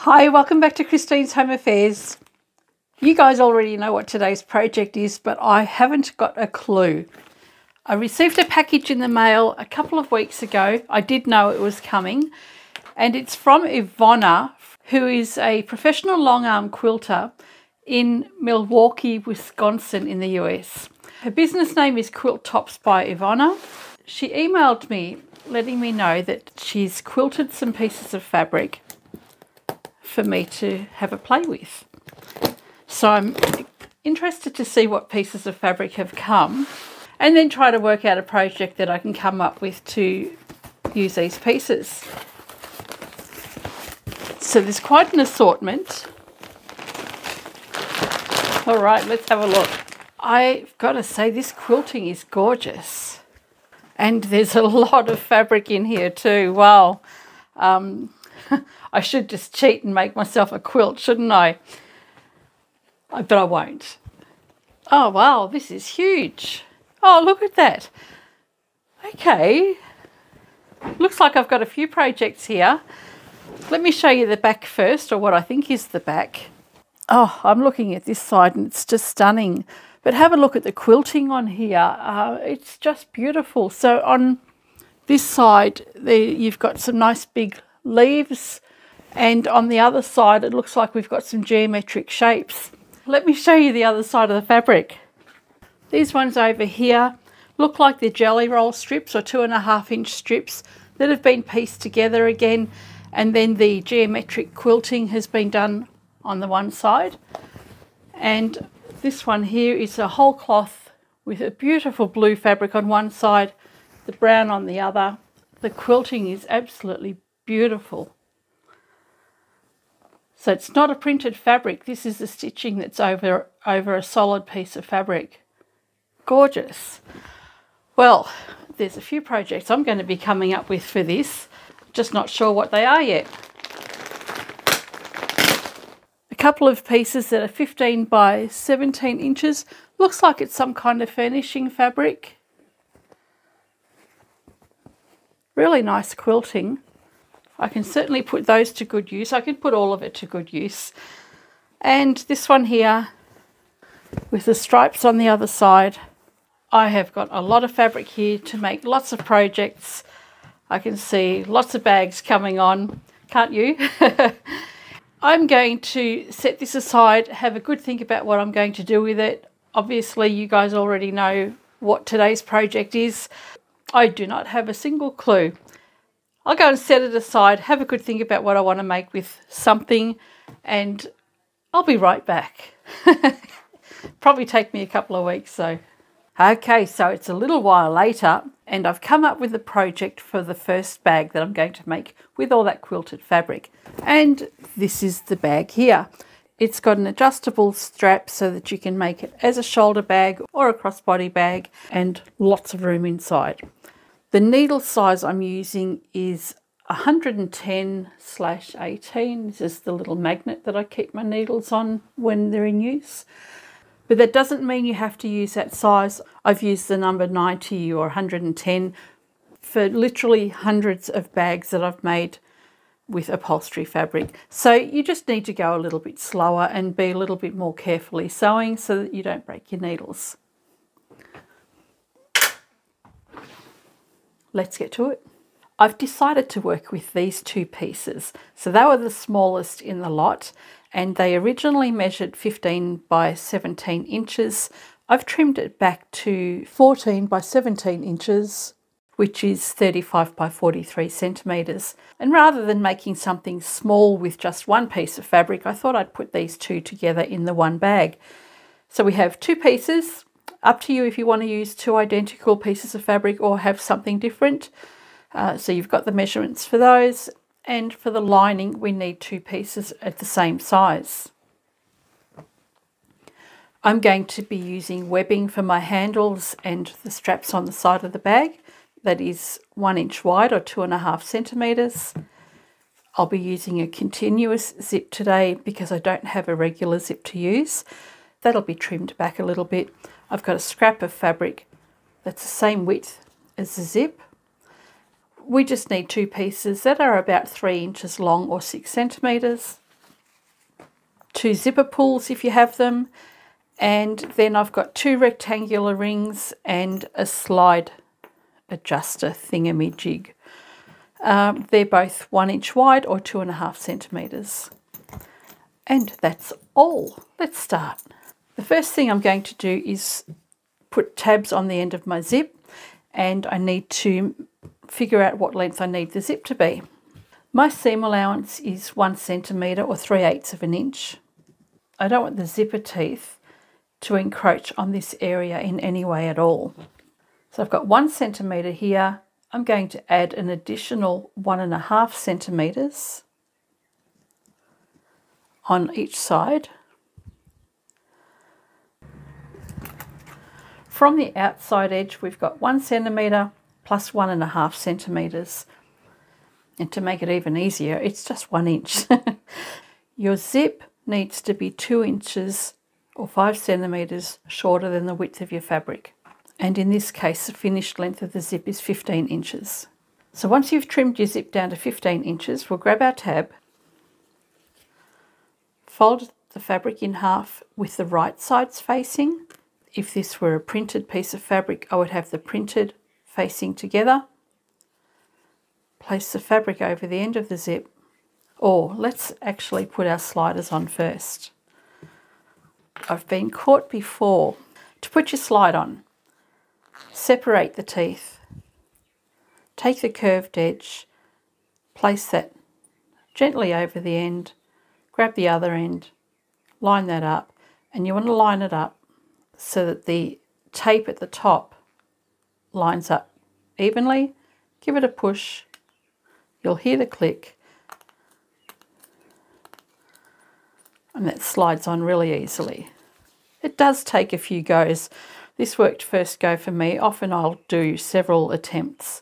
Hi, welcome back to Christine's Home Affairs. You guys already know what today's project is, but I haven't got a clue. I received a package in the mail a couple of weeks ago. I did know it was coming, and it's from Yvonna, who is a professional long arm quilter in Milwaukee, Wisconsin in the US. Her business name is Quilt Tops by Yvonna. She emailed me letting me know that she's quilted some pieces of fabric for me to have a play with. So I'm interested to see what pieces of fabric have come and then try to work out a project that I can come up with to use these pieces. So there's quite an assortment. All right, let's have a look. I've got to say this quilting is gorgeous. And there's a lot of fabric in here too. Wow. I should just cheat and make myself a quilt, shouldn't I? But I won't. Oh, wow, this is huge. Oh, look at that. Okay. Looks like I've got a few projects here. Let me show you the back first, or what I think is the back. Oh, I'm looking at this side and it's just stunning. But have a look at the quilting on here. It's just beautiful. So on this side, you've got some nice big leaves. And on the other side, it looks like we've got some geometric shapes. Let me show you the other side of the fabric. These ones over here look like they're jelly roll strips or 2.5-inch strips that have been pieced together again. And then the geometric quilting has been done on the one side. And this one here is a whole cloth with a beautiful blue fabric on one side, the brown on the other. The quilting is absolutely beautiful. So it's not a printed fabric. This is the stitching that's over a solid piece of fabric. Gorgeous. Well, there's a few projects I'm going to be coming up with for this. Just not sure what they are yet. A couple of pieces that are 15 by 17 inches. Looks like it's some kind of furnishing fabric. Really nice quilting. I can certainly put those to good use. I could put all of it to good use. And this one here with the stripes on the other side. I have got a lot of fabric here to make lots of projects. I can see lots of bags coming on, can't you? I'm going to set this aside, have a good think about what I'm going to do with it. Obviously, you guys already know what today's project is. I do not have a single clue. I'll go and set it aside, have a good think about what I want to make with something, and I'll be right back. Probably take me a couple of weeks, so. Okay, so it's a little while later, and I've come up with a project for the first bag that I'm going to make with all that quilted fabric. And this is the bag here. It's got an adjustable strap so that you can make it as a shoulder bag or a crossbody bag, and lots of room inside. The needle size I'm using is 110/18. This is the little magnet that I keep my needles on when they're in use. But that doesn't mean you have to use that size. I've used the number 90 or 110 for literally hundreds of bags that I've made with upholstery fabric. So you just need to go a little bit slower and be a little bit more carefully sewing so that you don't break your needles. Let's get to it. I've decided to work with these two pieces. So they were the smallest in the lot, and they originally measured 15 by 17 inches. I've trimmed it back to 14 by 17 inches, which is 35 by 43 centimetres. And rather than making something small with just one piece of fabric, I thought I'd put these two together in the one bag. So we have two pieces. Up to you if you want to use two identical pieces of fabric or have something different. So you've got the measurements for those. And for the lining, we need two pieces at the same size. I'm going to be using webbing for my handles and the straps on the side of the bag. That is 1 inch wide or 2.5 centimetres. I'll be using a continuous zip today because I don't have a regular zip to use. That'll be trimmed back a little bit. I've got a scrap of fabric that's the same width as the zip. We just need two pieces that are about 3 inches long or 6 centimetres. 2 zipper pulls if you have them, and then I've got 2 rectangular rings and a slide adjuster thingamajig. They're both 1 inch wide or 2.5 centimetres. And that's all. Let's start. The first thing I'm going to do is put tabs on the end of my zip, and I need to figure out what length I need the zip to be. My seam allowance is 1 centimetre or 3/8 of an inch. I don't want the zipper teeth to encroach on this area in any way at all. So I've got 1 centimetre here. I'm going to add an additional 1.5 centimetres on each side. From the outside edge, we've got 1 centimetre plus 1.5 centimetres. And to make it even easier, it's just 1 inch. Your zip needs to be 2 inches or 5 centimetres shorter than the width of your fabric. And in this case, the finished length of the zip is 15 inches. So once you've trimmed your zip down to 15 inches, we'll grab our tab, fold the fabric in half with the right sides facing. If this were a printed piece of fabric, I would have the printed facing together. Place the fabric over the end of the zip, or let's actually put our sliders on first. I've been caught before. To put your slide on, separate the teeth, take the curved edge, place that gently over the end, grab the other end, line that up, and you want to line it up so that the tape at the top lines up evenly. Give it a push, you'll hear the click, and that slides on really easily. It does take a few goes. This worked first go for me. Often I'll do several attempts.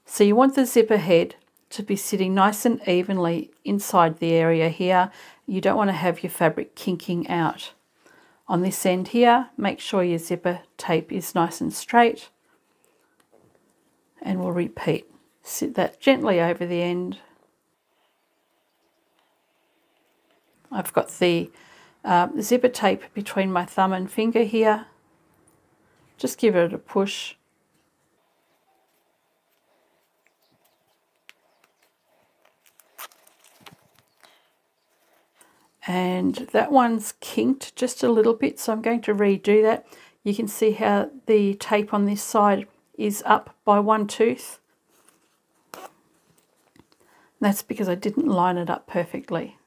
So you want the zipper head to be sitting nice and evenly inside the area here. You don't want to have your fabric kinking out. On this end here, make sure your zipper tape is nice and straight, and we'll repeat. Sit that gently over the end. I've got the zipper tape between my thumb and finger here. Just give it a push. And that one's kinked just a little bit, so I'm going to redo that. You can see how the tape on this side is up by 1 tooth. That's because I didn't line it up perfectly.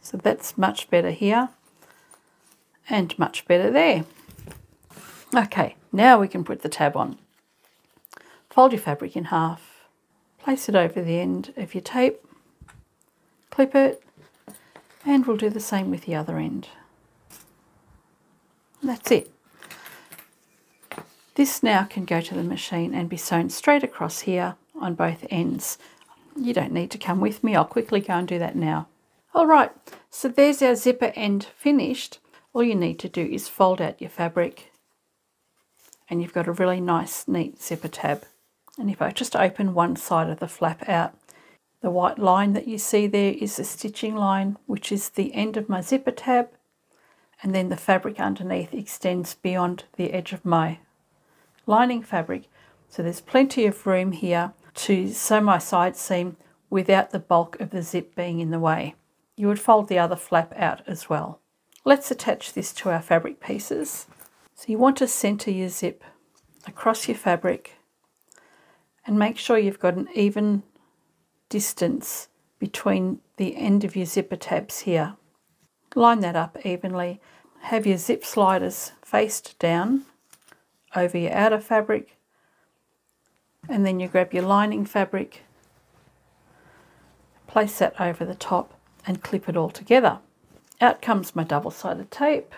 So that's much better here and much better there. Okay, now we can put the tab on. Fold your fabric in half, place it over the end of your tape, clip it, and we'll do the same with the other end. That's it. This now can go to the machine and be sewn straight across here on both ends. You don't need to come with me, I'll quickly go and do that now. Alright, so there's our zipper end finished. All you need to do is fold out your fabric, and you've got a really nice, neat zipper tab. And if I just open one side of the flap out, the white line that you see there is the stitching line, which is the end of my zipper tab, and then the fabric underneath extends beyond the edge of my lining fabric. So there's plenty of room here to sew my side seam without the bulk of the zip being in the way. You would fold the other flap out as well. Let's attach this to our fabric pieces. So you want to centre your zip across your fabric and make sure you've got an even distance between the end of your zipper tabs here. Line that up evenly. Have your zip sliders faced down over your outer fabric, and then you grab your lining fabric, place that over the top and clip it all together. Out comes my double-sided tape.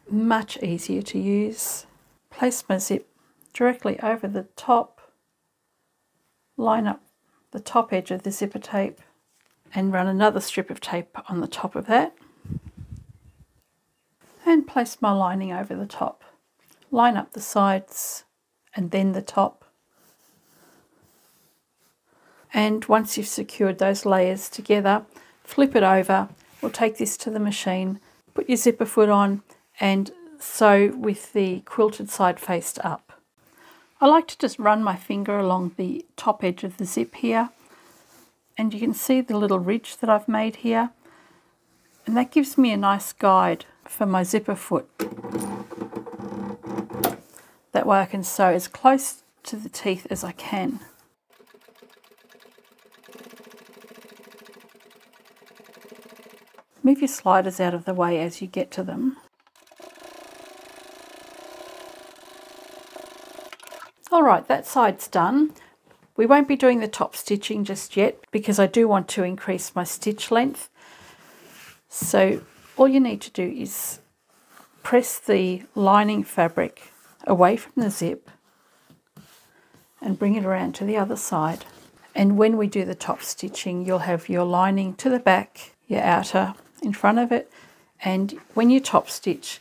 Much easier to use. Place my zip directly over the top, line up the top edge of the zipper tape and run another strip of tape on the top of that. and place my lining over the top. Line up the sides and then the top. And once you've secured those layers together, flip it over. We'll take this to the machine, put your zipper foot on and sew with the quilted side faced up. I like to just run my finger along the top edge of the zip here, and you can see the little ridge that I've made here, and that gives me a nice guide for my zipper foot. That way I can sew as close to the teeth as I can. Move your sliders out of the way as you get to them. Alright, that side's done. We won't be doing the top stitching just yet because I do want to increase my stitch length. So all you need to do is press the lining fabric away from the zip and bring it around to the other side. And when we do the top stitching, you'll have your lining to the back, your outer in front of it, and when you top stitch,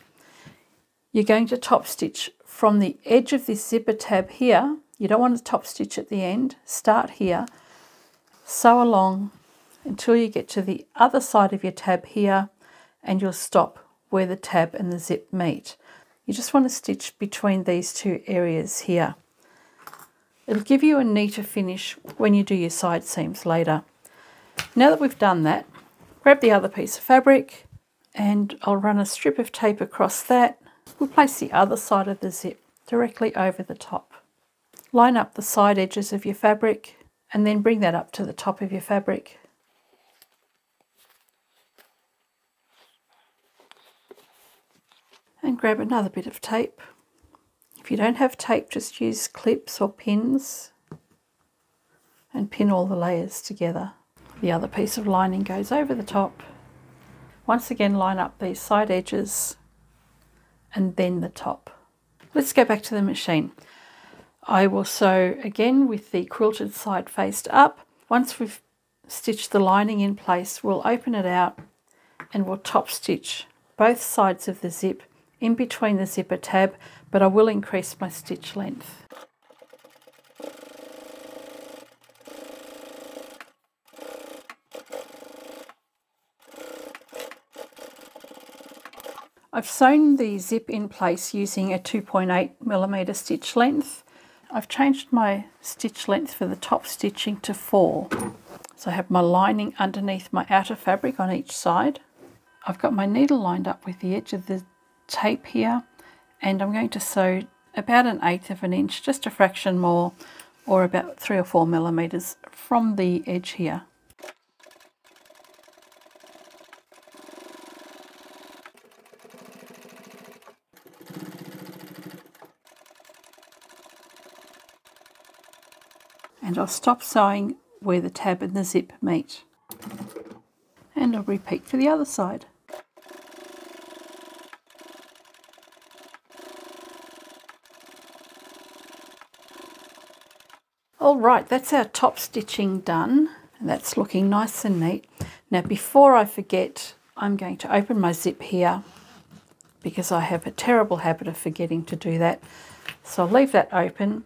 you're going to top stitch from the edge of this zipper tab here. You don't want to top stitch at the end. Start here, sew along until you get to the other side of your tab here, and you'll stop where the tab and the zip meet. You just want to stitch between these two areas here. It'll give you a neater finish when you do your side seams later. Now that we've done that, grab the other piece of fabric and I'll run a strip of tape across that. We'll place the other side of the zip directly over the top. Line up the side edges of your fabric and then bring that up to the top of your fabric. And grab another bit of tape. If you don't have tape, just use clips or pins and pin all the layers together. The other piece of lining goes over the top. Once again, line up these side edges and then the top. Let's go back to the machine. I will sew again with the quilted side faced up. Once we've stitched the lining in place, we'll open it out and we'll top stitch both sides of the zip in between the zipper tab, but I will increase my stitch length. I've sewn the zip in place using a 2.8mm stitch length. I've changed my stitch length for the top stitching to 4. So I have my lining underneath my outer fabric on each side. I've got my needle lined up with the edge of the tape here, and I'm going to sew about 1/8 of an inch, just a fraction more, or about 3 or 4 millimeters from the edge here. And I'll stop sewing where the tab and the zip meet. And I'll repeat for the other side. Alright, that's our top stitching done, and that's looking nice and neat. Now before I forget, I'm going to open my zip here because I have a terrible habit of forgetting to do that. So I'll leave that open.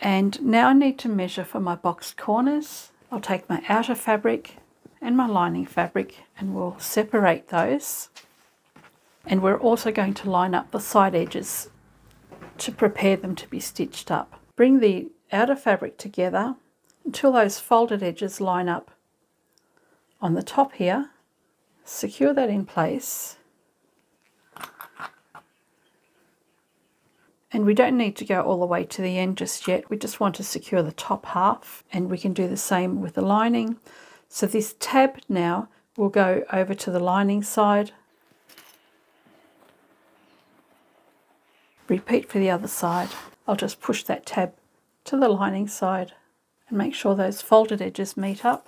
And now I need to measure for my boxed corners. I'll take my outer fabric and my lining fabric and we'll separate those. And we're also going to line up the side edges to prepare them to be stitched up. Bring the outer fabric together until those folded edges line up on the top here. Secure that in place. And we don't need to go all the way to the end just yet. We just want to secure the top half, and we can do the same with the lining. So this tab now will go over to the lining side. Repeat for the other side. I'll just push that tab to the lining side and make sure those folded edges meet up.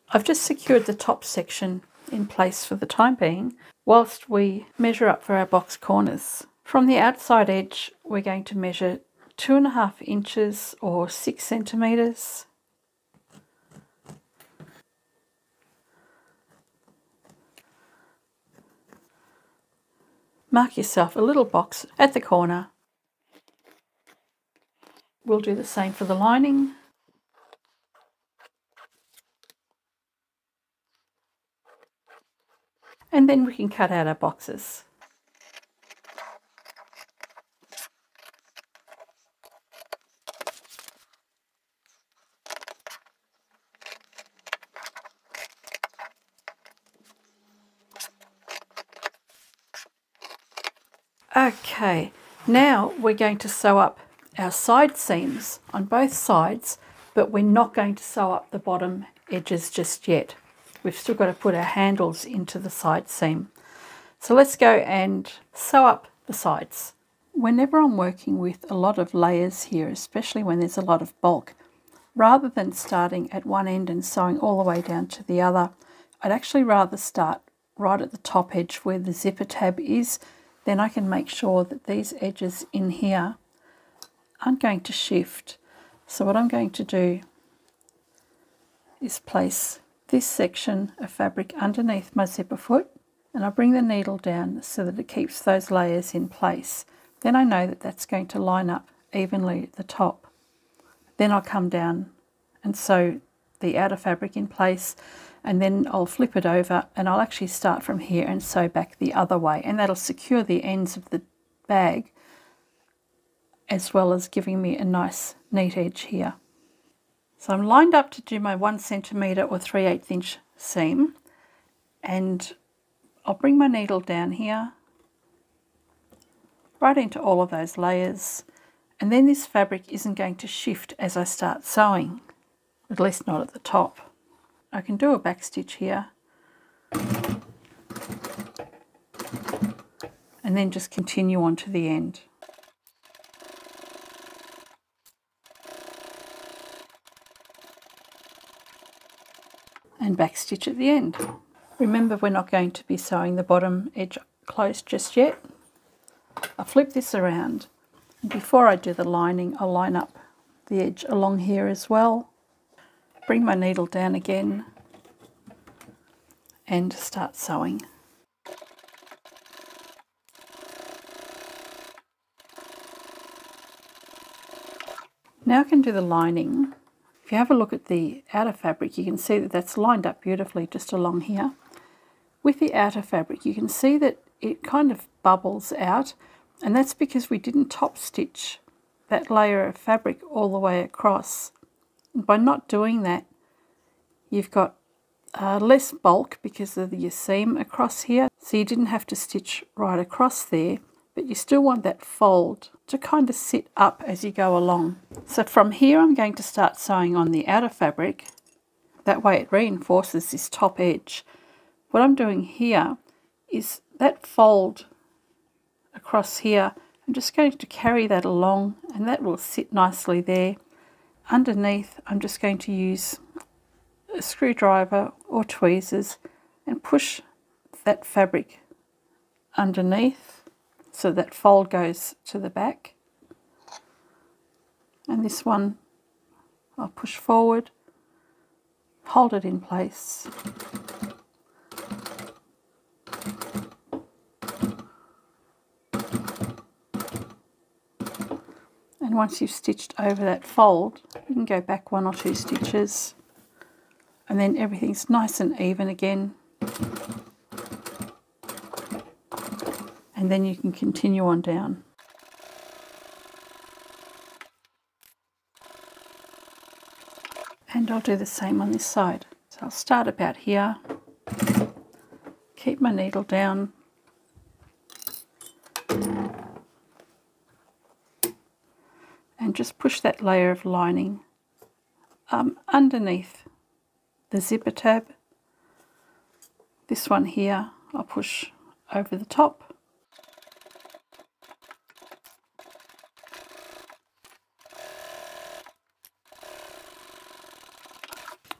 I've just secured the top section in place for the time being whilst we measure up for our box corners. From the outside edge we're going to measure 2.5 inches or 6 centimeters. mark yourself a little box at the corner. We'll do the same for the lining. And then we can cut out our boxes. Okay, now we're going to sew up our side seams on both sides, but we're not going to sew up the bottom edges just yet. We've still got to put our handles into the side seam. So let's go and sew up the sides. Whenever I'm working with a lot of layers here, especially when there's a lot of bulk, rather than starting at one end and sewing all the way down to the other, I'd actually rather start right at the top edge where the zipper tab is. Then I can make sure that these edges in here aren't going to shift. So what I'm going to do is place this section of fabric underneath my zipper foot, and I'll bring the needle down so that it keeps those layers in place. Then I know that that's going to line up evenly at the top. Then I'll come down and sew the outer fabric in place, and then I'll flip it over and I'll actually start from here and sew back the other way, and that'll secure the ends of the bag as well as giving me a nice neat edge here. So I'm lined up to do my 1 centimetre or 3/8 inch seam, and I'll bring my needle down here right into all of those layers, and then this fabric isn't going to shift as I start sewing, at least not at the top. I can do a back stitch here and then just continue on to the end. And back stitch at the end. Remember, we're not going to be sewing the bottom edge close just yet. I'll flip this around, and before I do the lining, I'll line up the edge along here as well. Bring my needle down again and start sewing. Now I can do the lining. If you have a look at the outer fabric, you can see that that's lined up beautifully just along here. With the outer fabric, you can see that it kind of bubbles out, and that's because we didn't top stitch that layer of fabric all the way across. And by not doing that, you've got less bulk because of your seam across here, so you didn't have to stitch right across there, but you still want that fold to kind of sit up as you go along. So from here I'm going to start sewing on the outer fabric. That way it reinforces this top edge. What I'm doing here is that fold across here, I'm just going to carry that along, and that will sit nicely there. Underneath I'm just going to use a screwdriver or tweezers and push that fabric underneath so that fold goes to the back, and this one I'll push forward, hold it in place, and once you've stitched over that fold, you can go back 1 or 2 stitches, and then everything's nice and even again. And then you can continue on down. And I'll do the same on this side. So I'll start about here, keep my needle down, and just push that layer of lining underneath the zipper tab. This one here I'll push over the top.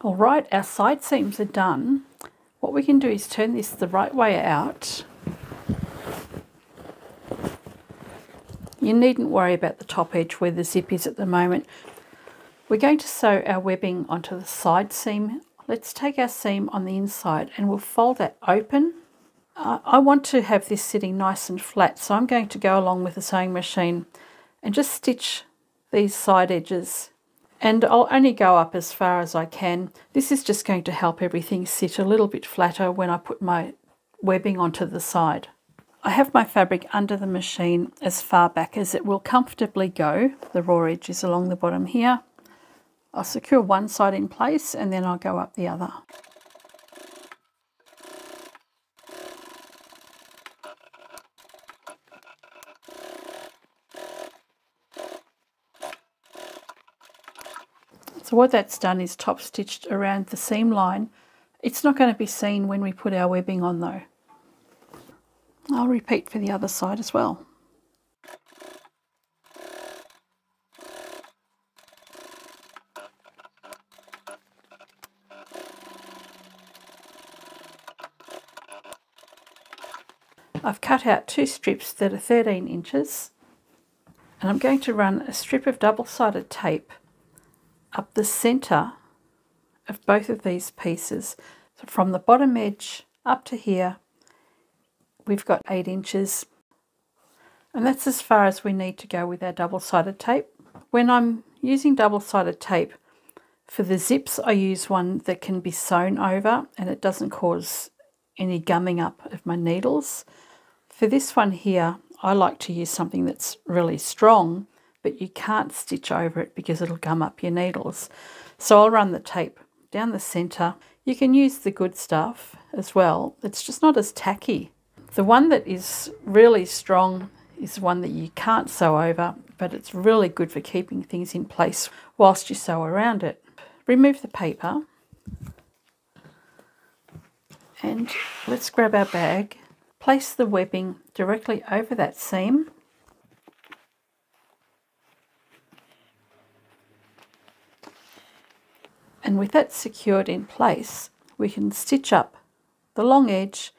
All right, our side seams are done. What we can do is turn this the right way out. You needn't worry about the top edge where the zip is at the moment. We're going to sew our webbing onto the side seam. Let's take our seam on the inside and we'll fold that open I want to have this sitting nice and flat, so I'm going to go along with the sewing machine and just stitch these side edges, and I'll only go up as far as I can. This is just going to help everything sit a little bit flatter when I put my webbing onto the side. I have my fabric under the machine as far back as it will comfortably go. The raw edge is along the bottom here. I'll secure one side in place and then I'll go up the other. So what that's done is top stitched around the seam line. It's not going to be seen when we put our webbing on though. I'll repeat for the other side as well. I've cut out 2 strips that are 13 inches, and I'm going to run a strip of double-sided tape up the centre of both of these pieces. So from the bottom edge up to here, we've got 8 inches, and that's as far as we need to go with our double-sided tape. When I'm using double-sided tape, for the zips I use one that can be sewn over and it doesn't cause any gumming up of my needles. For this one here, I like to use something that's really strong, but you can't stitch over it because it'll gum up your needles. So I'll run the tape down the centre. You can use the good stuff as well. It's just not as tacky. The one that is really strong is one that you can't sew over, but it's really good for keeping things in place whilst you sew around it. Remove the paper and let's grab our bag. Place the webbing directly over that seam. And with that secured in place, we can stitch up the long edge,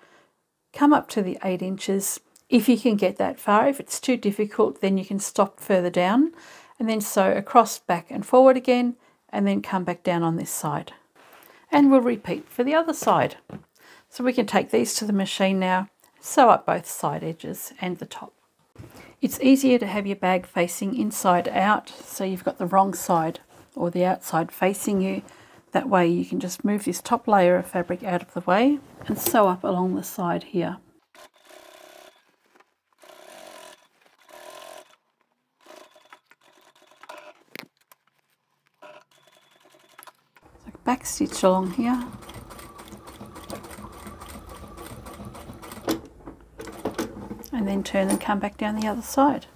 come up to the 8 inches. If you can get that far, if it's too difficult, then you can stop further down and then sew across, back and forward again, and then come back down on this side. And we'll repeat for the other side. So we can take these to the machine now, sew up both side edges and the top. It's easier to have your bag facing inside out, so you've got the wrong side or the outside facing you. That way you can just move this top layer of fabric out of the way and sew up along the side here. So back stitch along here. And then turn and come back down the other side.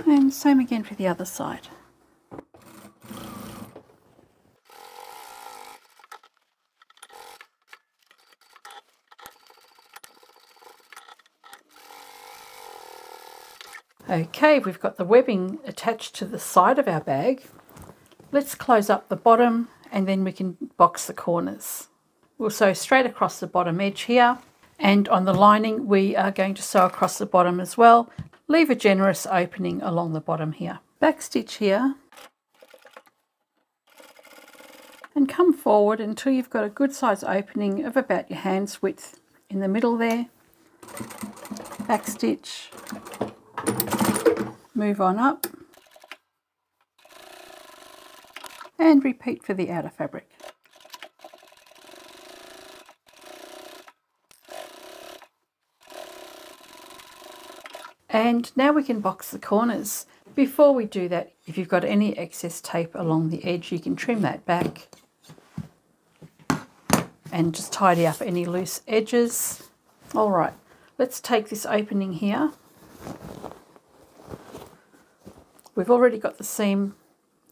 And same again for the other side. Okay, we've got the webbing attached to the side of our bag. Let's close up the bottom and then we can box the corners. We'll sew straight across the bottom edge here, and on the lining we are going to sew across the bottom as well. Leave a generous opening along the bottom here. Back stitch here and come forward until you've got a good size opening of about your hand's width in the middle there. Back stitch, move on up and repeat for the outer fabric. And now we can box the corners. Before we do that, if you've got any excess tape along the edge, you can trim that back and just tidy up any loose edges. All right, let's take this opening here. We've already got the seam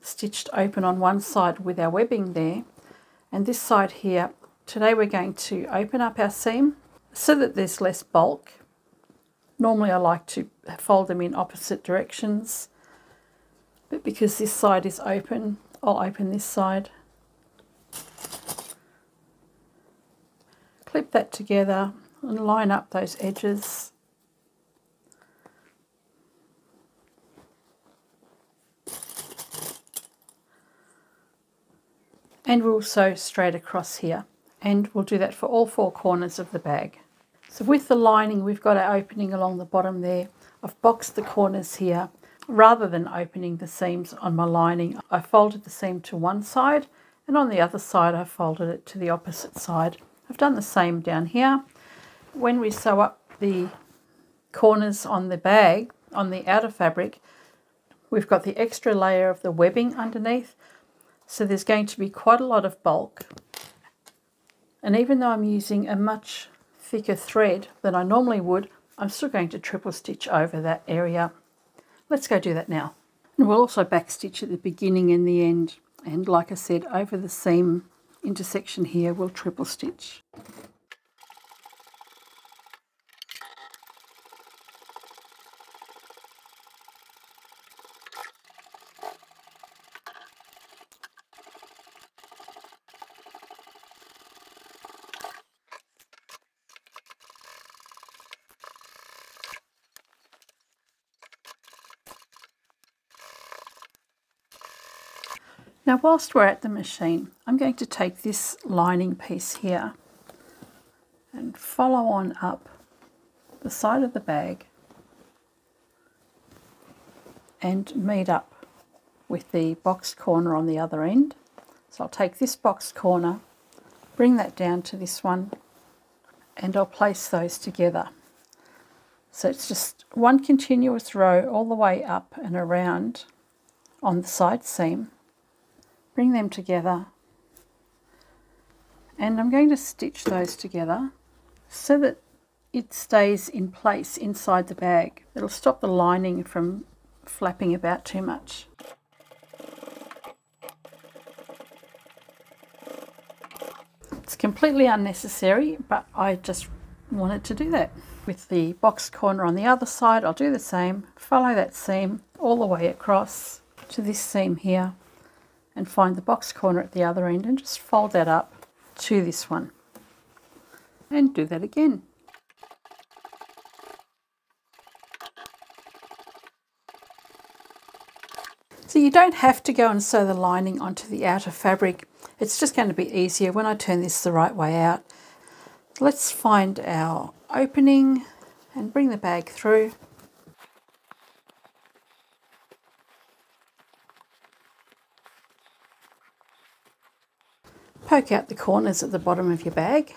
stitched open on one side with our webbing there, and this side here, today we're going to open up our seam so that there's less bulk. Normally I like to fold them in opposite directions, but because this side is open, I'll open this side. Clip that together and line up those edges. and we'll sew straight across here, and we'll do that for all 4 corners of the bag. So with the lining, we've got our opening along the bottom there. I've boxed the corners here. Rather than opening the seams on my lining, I folded the seam to one side, and on the other side I folded it to the opposite side. I've done the same down here. When we sew up the corners on the bag, on the outer fabric, we've got the extra layer of the webbing underneath, so there's going to be quite a lot of bulk. And even though I'm using a much thicker thread than I normally would, I'm still going to triple stitch over that area. Let's go do that now. And we'll also backstitch at the beginning and the end, and like I said, over the seam intersection here we'll triple stitch. Now whilst we're at the machine, I'm going to take this lining piece here and follow on up the side of the bag and meet up with the boxed corner on the other end. So I'll take this boxed corner, bring that down to this one, and I'll place those together. So it's just one continuous row all the way up and around on the side seam. Bring them together, and I'm going to stitch those together so that it stays in place inside the bag. It'll stop the lining from flapping about too much. It's completely unnecessary, but I just wanted to do that. With the box corner on the other side, I'll do the same. Follow that seam all the way across to this seam here, and find the box corner at the other end and just fold that up to this one, and do that again. So you don't have to go and sew the lining onto the outer fabric. It's just going to be easier when I turn this the right way out. Let's find our opening and bring the bag through. Poke out the corners at the bottom of your bag.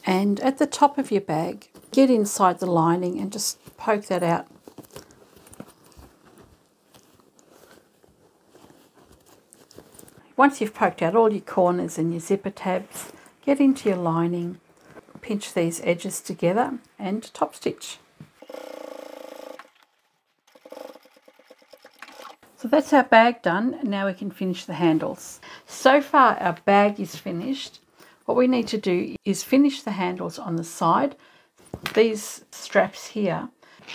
And at the top of your bag, get inside the lining and just poke that out. Once you've poked out all your corners and your zipper tabs, get into your lining, pinch these edges together and top stitch. So that's our bag done. Now we can finish the handles. So far our bag is finished. What we need to do is finish the handles on the side. These straps here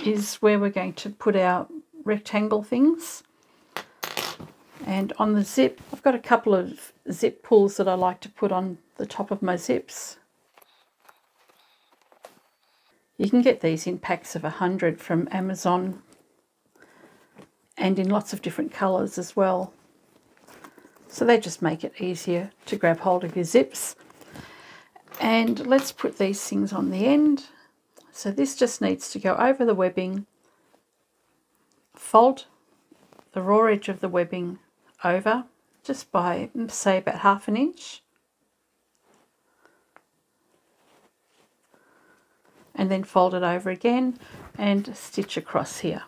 is where we're going to put our rectangle things. And on the zip, I've got a couple of zip pulls that I like to put on the top of my zips. You can get these in packs of 100 from Amazon, and in lots of different colours as well. So they just make it easier to grab hold of your zips. And let's put these things on the end. So this just needs to go over the webbing, fold the raw edge of the webbing over just by, say, about 1/2 inch. And then fold it over again and stitch across here.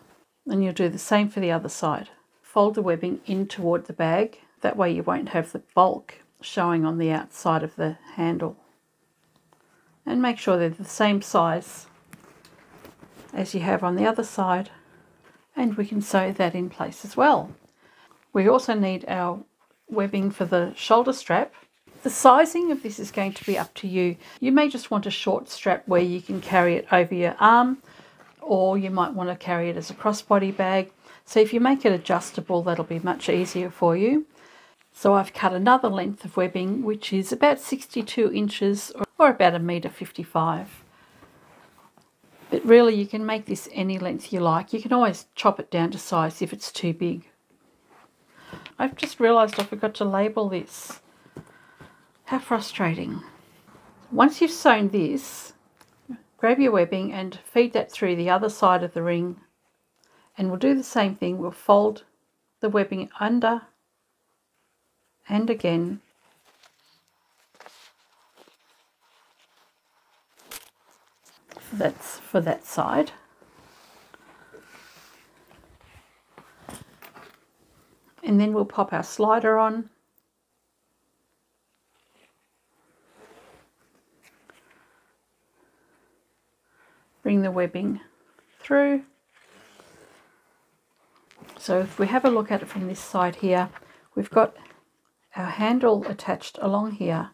And you'll do the same for the other side. Fold the webbing in toward the bag. That way you won't have the bulk showing on the outside of the handle. And make sure they're the same size as you have on the other side. And we can sew that in place as well. We also need our webbing for the shoulder strap. The sizing of this is going to be up to you. You may just want a short strap where you can carry it over your arm, or you might want to carry it as a crossbody bag. So if you make it adjustable, that'll be much easier for you. So I've cut another length of webbing, which is about 62 inches or about 1.55 meters. But really you can make this any length you like. You can always chop it down to size if it's too big. I've just realised I forgot to label this. How frustrating. Once you've sewn this, grab your webbing and feed that through the other side of the ring, and we'll do the same thing. We'll fold the webbing under and again. That's for that side. And then we'll pop our slider on. Bring the webbing through. So if we have a look at it from this side here, we've got our handle attached along here,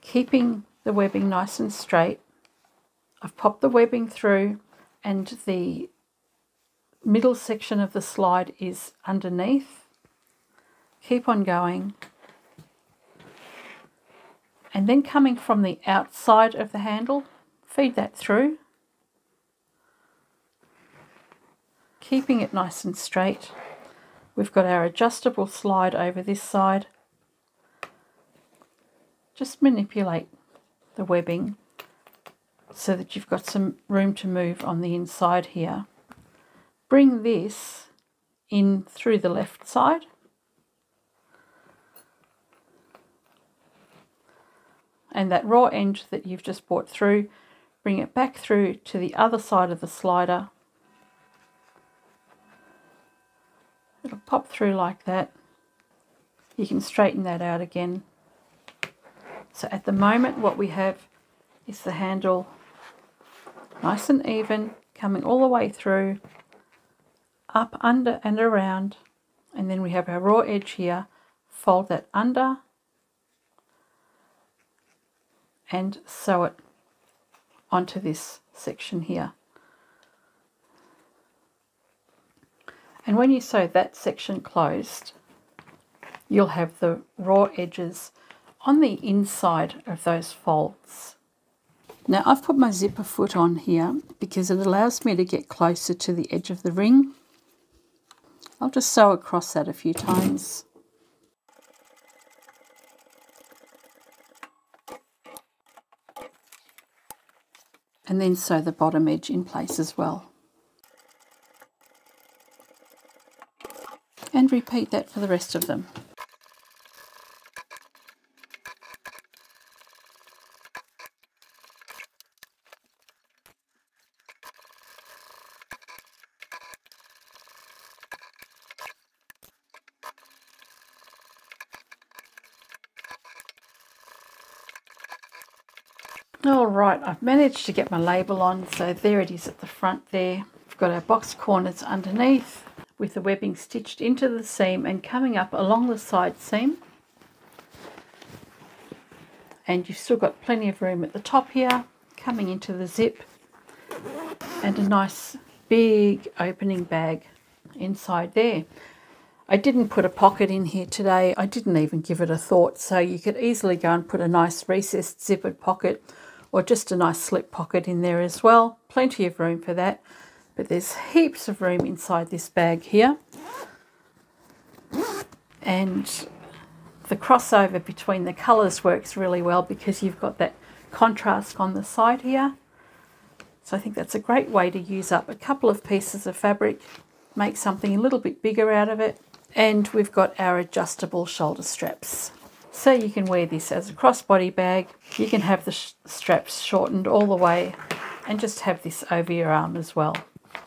keeping the webbing nice and straight. I've popped the webbing through and the middle section of the slide is underneath. Keep on going. And then coming from the outside of the handle, feed that through. Keeping it nice and straight. We've got our adjustable slide over this side. Just manipulate the webbing so that you've got some room to move on the inside here. Bring this in through the left side. And that raw end that you've just brought through, bring it back through to the other side of the slider. It'll pop through like that. You can straighten that out again. So at the moment what we have is the handle nice and even, coming all the way through, up, under and around, and then we have our raw edge here. Fold that under and sew it onto this section here. And when you sew that section closed, you'll have the raw edges on the inside of those folds. Now I've put my zipper foot on here because it allows me to get closer to the edge of the ring. I'll just sew across that a few times. And then sew the bottom edge in place as well. And repeat that for the rest of them. All right, I've managed to get my label on, so there it is at the front there. We've got our box corners underneath with the webbing stitched into the seam and coming up along the side seam. And you've still got plenty of room at the top here, coming into the zip, and a nice big opening bag inside there. I didn't put a pocket in here today. I didn't even give it a thought, so you could easily go and put a nice recessed zippered pocket or just a nice slip pocket in there as well. Plenty of room for that. But there's heaps of room inside this bag here. And the crossover between the colours works really well because you've got that contrast on the side here. So I think that's a great way to use up a couple of pieces of fabric, make something a little bit bigger out of it. And we've got our adjustable shoulder straps. So you can wear this as a crossbody bag. You can have the straps shortened all the way and just have this over your arm as well.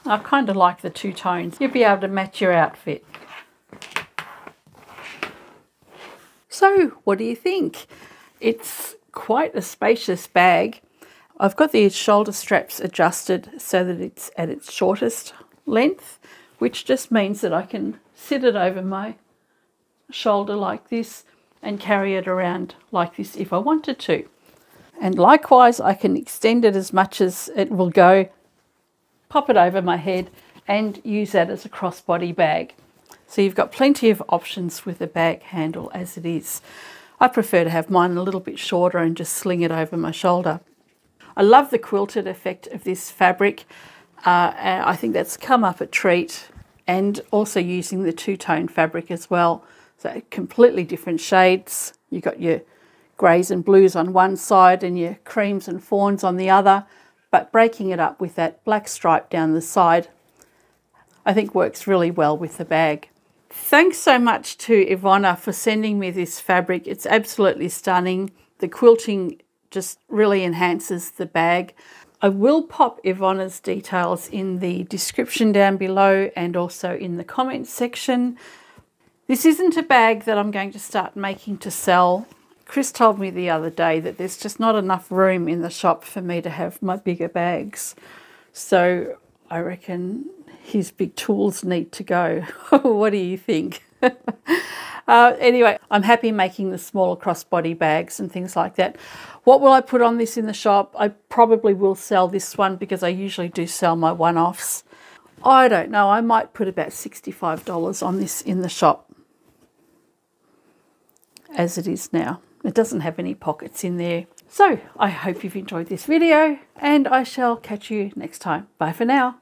I kind of like the two tones. You'll be able to match your outfit. So what do you think? It's quite a spacious bag. I've got the shoulder straps adjusted so that it's at its shortest length, which just means that I can sit it over my shoulder like this and carry it around like this if I wanted to. And likewise, I can extend it as much as it will go, pop it over my head and use that as a crossbody bag. So you've got plenty of options with the bag handle as it is. I prefer to have mine a little bit shorter and just sling it over my shoulder. I love the quilted effect of this fabric. And I think that's come up a treat, and also using the two-tone fabric as well. So completely different shades. You've got your greys and blues on one side and your creams and fawns on the other, but breaking it up with that black stripe down the side, I think works really well with the bag. Thanks so much to Yvonna for sending me this fabric. It's absolutely stunning. The quilting just really enhances the bag. I will pop Yvonna's details in the description down below and also in the comments section. This isn't a bag that I'm going to start making to sell. Chris told me the other day that there's just not enough room in the shop for me to have my bigger bags. So I reckon his big tools need to go. What do you think? Anyway, I'm happy making the smaller crossbody bags and things like that. What will I put on this in the shop? I probably will sell this one because I usually do sell my one-offs. I don't know. I might put about $65 on this in the shop as it is now. It doesn't have any pockets in there. So I hope you've enjoyed this video, and I shall catch you next time. Bye for now.